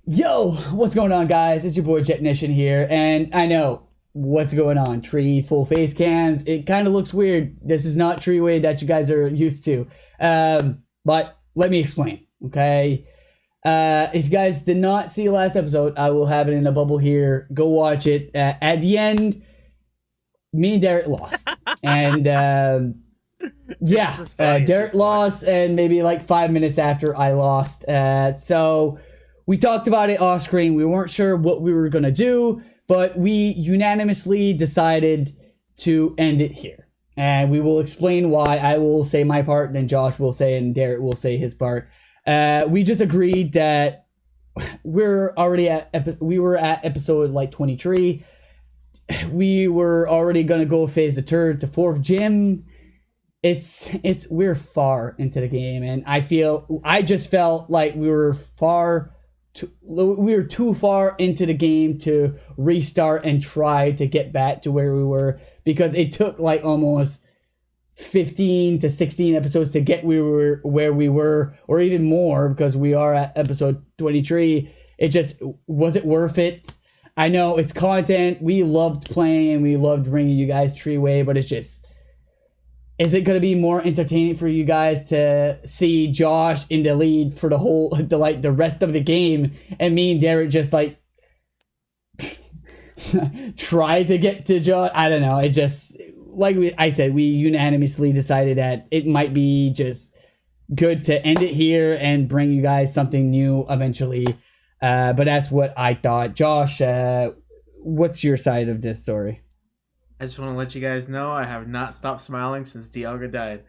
Yo, what's going on, guys? It's your boy Jechnician here, and I know what's going on. Tree full face cams. It kind of looks weird. This is not tree way that you guys are used to. But let me explain, okay? If you guys did not see the last episode, I will have it in a bubble here. Go watch it. At the end, me and Derek lost, and Derek lost, and maybe like 5 minutes after I lost. So we talked about it off screen. We weren't sure what we were going to do, but we unanimously decided to end it here. And we will explain why. I will say my part, then Josh will say, and Derek will say his part. We just agreed that we were at episode like 23. We were already going to go phase the third to fourth gym. We're far into the game, and I just felt like we were too far into the game to restart and try to get back to where we were, because it took like almost 15 to 16 episodes to get where we were, or even more, because we are at episode 23. Was it worth it? I know it's content. We loved playing and we loved bringing you guys Treeway, but is it going to be more entertaining for you guys to see Josh in the lead for the rest of the game, and me and Derek just like try to get to Josh? I don't know. It just, I said, we unanimously decided that it might be just good to end it here and bring you guys something new eventually. But that's what I thought. Josh, what's your side of this story? I just want to let you guys know I have not stopped smiling since Dialga died.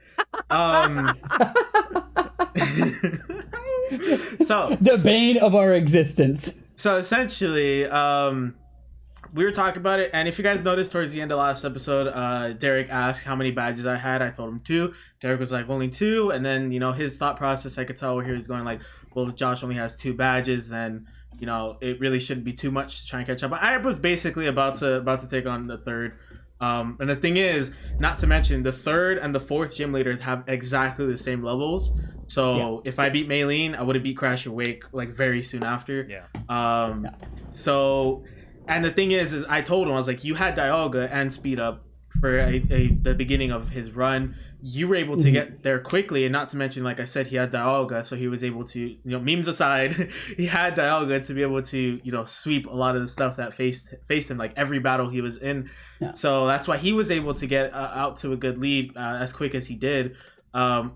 So the bane of our existence. So essentially, we were talking about it, and if you guys noticed towards the end of last episode, Derek asked how many badges I had. I told him 2. Derek was like, only 2, and then his thought process, I could tell where he was going. Like, well, if Josh only has 2 badges, then it really shouldn't be too much to try and catch up. I was basically about to take on the 3rd. And the thing is, not to mention, the 3rd and the 4th gym leaders have exactly the same levels. So if I beat Maylene, I would have beat Crash and Wake like very soon after. So, and the thing is I told him, I was like, you had Dialga and Speed Up for the beginning of his run. You were able to get there quickly, and not to mention, like I said, he had Dialga, so he was able to, memes aside, he had Dialga to be able to, sweep a lot of the stuff that faced him, like every battle he was in. So that's why he was able to get out to a good lead as quick as he did.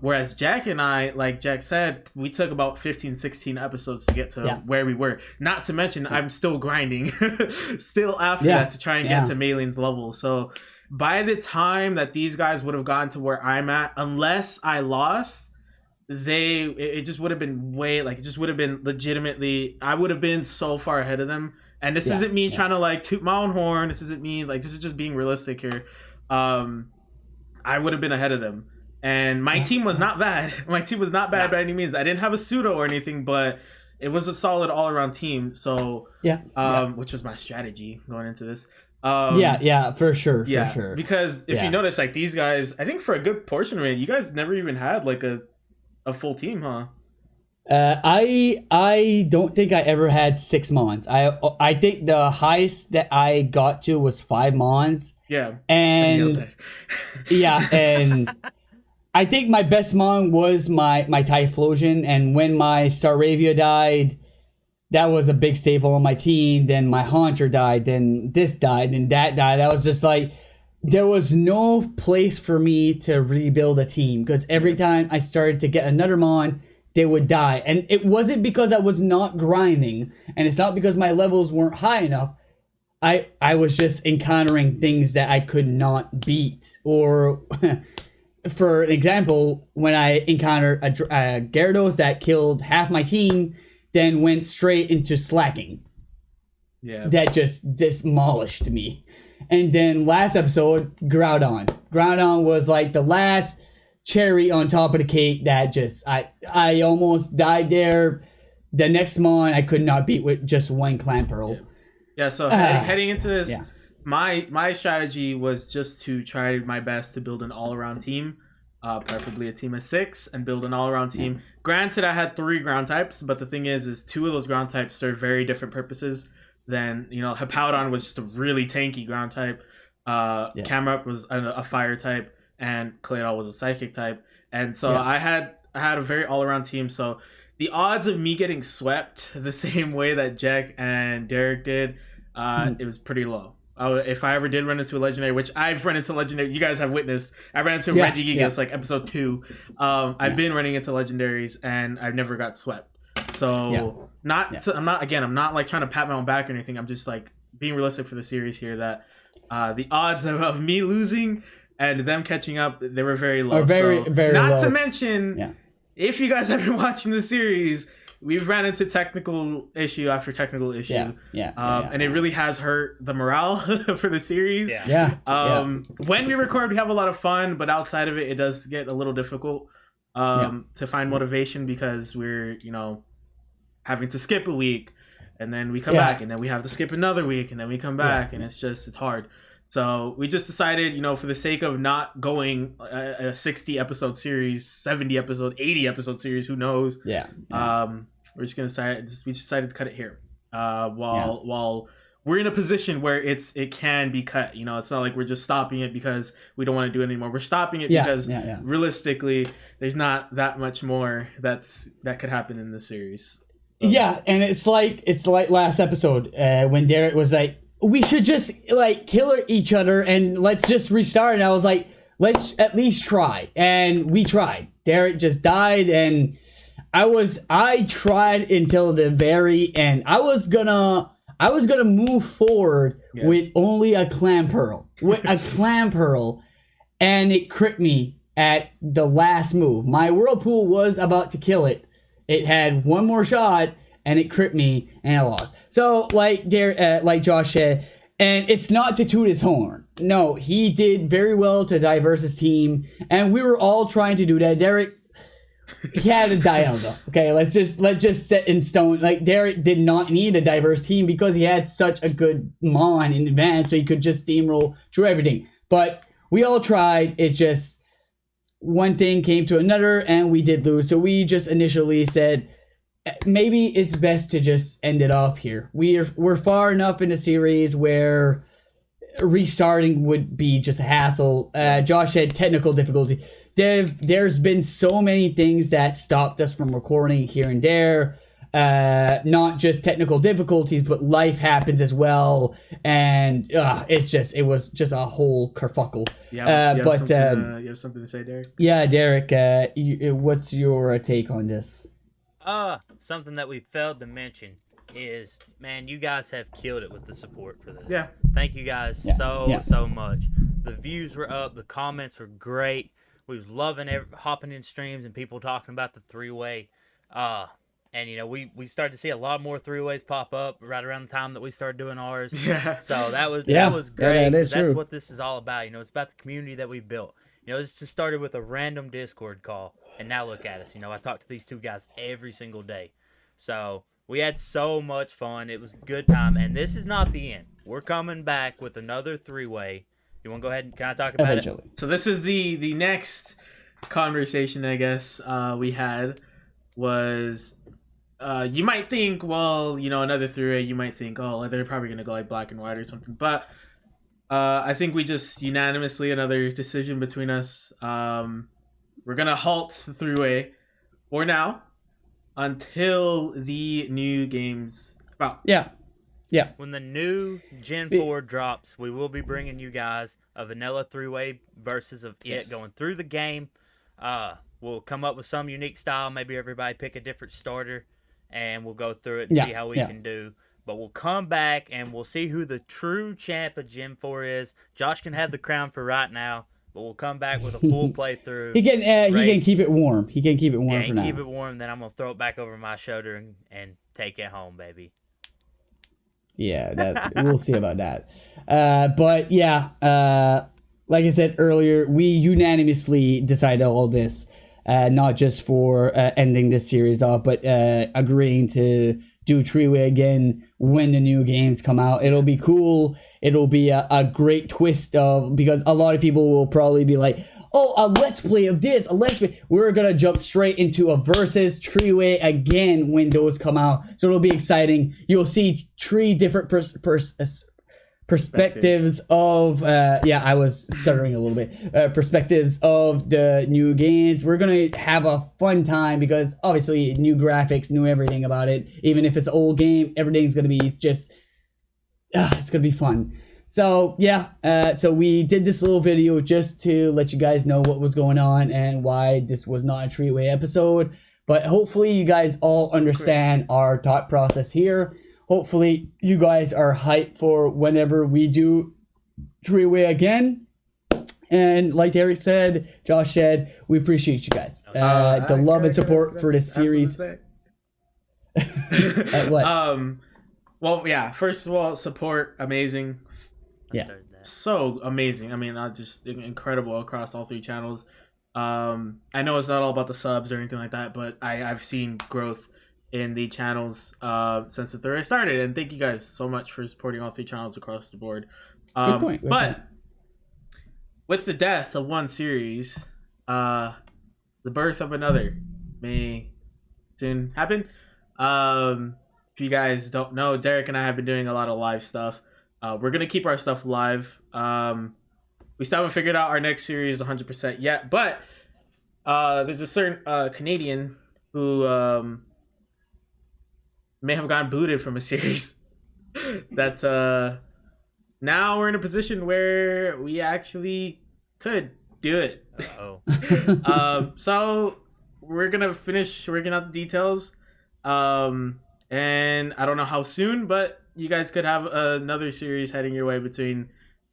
Whereas Jack and I, like Jack said, we took about 15, 16 episodes to get to where we were. Not to mention, I'm still grinding still after that to try and get to Maylene's level. So by the time that these guys would have gotten to where I'm at, unless I lost, it just would have been it just would have been legitimately, I would have been so far ahead of them. And this isn't me trying to like toot my own horn. This isn't me, like, this is just being realistic here. I would have been ahead of them. And my team was not bad. My team was not bad by any means. I didn't have a pseudo or anything, but it was a solid all-around team. So, which was my strategy going into this. For sure. Because if you notice, like, these guys, I think for a good portion of it, you guys never even had like a full team, huh? I don't think I ever had 6 mons. I think the highest that I got to was 5 mons. Yeah. And and I think my best mon was my Typhlosion, and when my Staravia died, that was a big staple on my team. Then my Haunter died, then this died, then that died. I was just like, there was no place for me to rebuild a team, because every time I started to get another mon, they would die. And it wasn't because I was not grinding, and it's not because my levels weren't high enough. I was just encountering things that I could not beat. Or for example, when I encountered a Gyarados that killed half my team, then went straight into slacking. Yeah. That just demolished me. And then last episode, Groudon. Groudon was like the last cherry on top of the cake that just, I almost died there. The next mon I could not beat with just one Clamperl. So heading into this, my strategy was just to try my best to build an all-around team. preferably a team of 6, and build an all-around team. Yeah. Granted, I had 3 ground types, but the thing is 2 of those ground types serve very different purposes. Than, Hippowdon was just a really tanky ground type. Camerupt was a fire type, and Claydol was a psychic type. And so I had a very all-around team. So the odds of me getting swept the same way that Jack and Derek did, it was pretty low. If I ever did run into a legendary, which I've run into legendary, you guys have witnessed. I ran into Regigigas like episode 2. I've been running into legendaries, and I've never got swept. So I'm not like trying to pat my own back or anything. I'm just like being realistic for the series here that the odds of me losing and them catching up, they were very low. Very low. Not to mention, if you guys have been watching the series, we've ran into technical issue after technical issue. And it really has hurt the morale for the series. When we record, we have a lot of fun, but outside of it, it does get a little difficult to find motivation because we're, having to skip a week, and then we come back, and then we have to skip another week, and then we come back, and it's hard. So we just decided, for the sake of not going a 60 episode series, 70 episode, 80 episode series, who knows? We're just gonna we decided to cut it here. While we're in a position where it can be cut. It's not like we're just stopping it because we don't want to do it anymore. We're stopping it because realistically, there's not that much more that could happen in the series. And it's like last episode when Derek was like, we should just like kill each other and let's just restart. And I was like, let's at least try. And we tried. Derek just died, and I tried until the very end. I was gonna move forward with only a clam pearl. And it crit me at the last move. My whirlpool was about to kill it. It had one more shot, and it crit me, and I lost. So, like Josh said, and it's not to toot his horn. No, he did very well to diverse his team, and we were all trying to do that. Derek, he had a Dialga. Okay, let's just set in stone. Like, Derek did not need a diverse team because he had such a good Mon in advance, so he could just steamroll through everything. But we all tried. It's just one thing came to another, and we did lose. So we just initially said, maybe it's best to just end it off here. We're far enough in the series where restarting would be just a hassle. Josh said technical difficulty. There's been so many things that stopped us from recording here and there. Not just technical difficulties, but life happens as well, and it was just a whole kerfuffle. You have something to say, Derek? Yeah, Derek, what's your take on this? Something that we failed to mention is, man, you guys have killed it with the support for this. Yeah. Thank you guys so much. The views were up, the comments were great. We was loving hopping in streams and people talking about the 3-way. And we started to see a lot more 3-ways pop up right around the time that we started doing ours. Yeah. So that was great. That's what this is all about. It's about the community that we built. This just started with a random Discord call, and now look at us. I talk to these 2 guys every single day. So we had so much fun. It was a good time, and this is not the end. We're coming back with another 3-way. You want to go ahead and can I talk about it? So this is the next conversation, I guess, we had was you might think, well, another 3-way, you might think, oh, they're probably going to go like black and white or something. But I think we just unanimously, another decision between us, we're going to halt the 3-way for now until the new games come out. Yeah. When the new Gen 4 drops, we will be bringing you guys a vanilla 3-way versus of it going through the game. We'll come up with some unique style. Maybe everybody pick a different starter, and we'll go through it and see how we can do. But we'll come back, and we'll see who the true champ of Gen 4 is. Josh can have the crown for right now, but we'll come back with a full playthrough. He can keep it warm. He can keep it warm for now. Keep it warm, then I'm going to throw it back over my shoulder and take it home, baby. Yeah, we'll see about that. But like I said earlier, we unanimously decided all this, not just for ending this series off, but agreeing to do 3-way again when the new games come out. It'll be cool. It'll be a great twist because a lot of people will probably be like, oh, a let's play of this, a let's play. We're gonna jump straight into a versus three-way again when those come out. So it'll be exciting. You'll see 3 different perspectives of I was stuttering a little bit. Perspectives of the new games. We're gonna have a fun time because obviously new graphics, new everything about it. Even if it's an old game, everything's gonna be just it's gonna be fun. So yeah, so we did this little video just to let you guys know what was going on and why this was not a three-way episode. But hopefully you guys all understand our thought process here. Hopefully you guys are hyped for whenever we do three-way again. And like Derek said, Josh said, we appreciate you guys. The love and support for this series. What? Well, yeah. First of all, support amazing. Yeah. So amazing. I mean, just incredible across all 3 channels. I know it's not all about the subs or anything like that, but I've seen growth in the channels since the 3 started, and thank you guys so much for supporting all 3 channels across the board. Good point. But with the death of one series, the birth of another may soon happen. If you guys don't know, Derek and I have been doing a lot of live stuff. We're gonna keep our stuff live. We still haven't figured out our next series 100% yet, but there's a certain Canadian who may have gotten booted from a series that now we're in a position where we actually could do it. So we're gonna finish working out the details, and I don't know how soon, but you guys could have another series heading your way between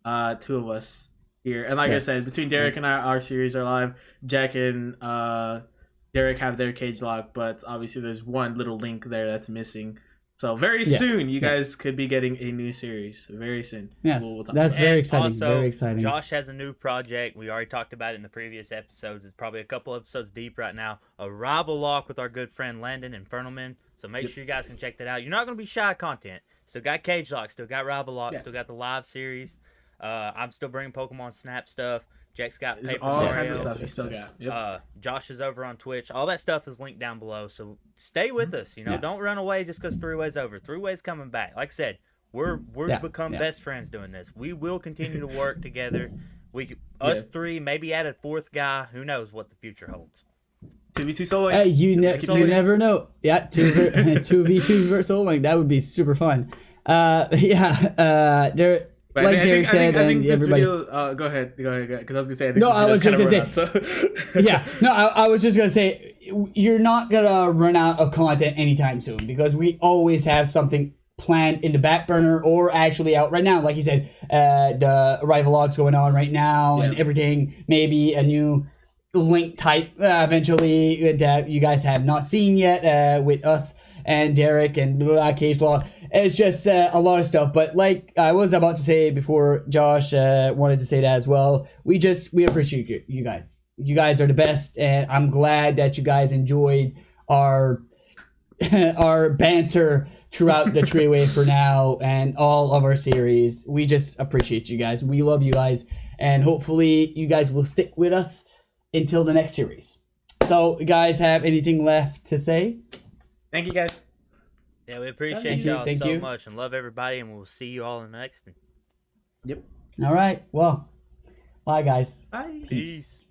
2 of us here. And like I said, between Derek and I, our series are live. Jack and Derek have their cage lock, but obviously there's one little link there that's missing. So very soon, you guys could be getting a new series. Very soon. Yes, we'll talk that's about very it. exciting. Also, very exciting. Josh has a new project. We already talked about it in the previous episodes. It's probably a couple episodes deep right now. A rival lock with our good friend Landon and Infernalman. So make sure you guys can check that out. You're not going to be shy of content. Still got cage lock. Still got rival lock. Still got the live series. I'm still bringing Pokemon Snap stuff. Jack's got Paper all Mario. kinds of stuff you still got. Yep. Josh is over on Twitch. All that stuff is linked down below. So stay with us. Don't run away just because 3-way's over. 3-way's coming back. Like I said, we're become best friends doing this. We will continue to work together. Us 3, maybe add a 4th guy. Who knows what the future holds. 2v2 soloing. Hey, you never know. Yeah, 2v2 versus soloing. That would be super fun. There. But like Derek said, I think this everybody. Video, go ahead, because I was gonna say. I was just gonna say. I was just gonna say, you're not gonna run out of content anytime soon because we always have something planned in the back burner or actually out right now. Like you said, the rival logs going on right now and everything. Maybe a new link type eventually that you guys have not seen yet with us and Derek and Cage Law. It's just a lot of stuff. But like I was about to say before, Josh wanted to say that as well. We appreciate you guys. You guys are the best, and I'm glad that you guys enjoyed our our banter throughout the 3-way for now and all of our series. We just appreciate you guys. We love you guys, and hopefully you guys will stick with us until the next series. So, guys, have anything left to say? Thank you, guys. Yeah, we appreciate y'all so much and love everybody, and we'll see you all in the next one. Yep. All right. Well, bye, guys. Bye. Peace.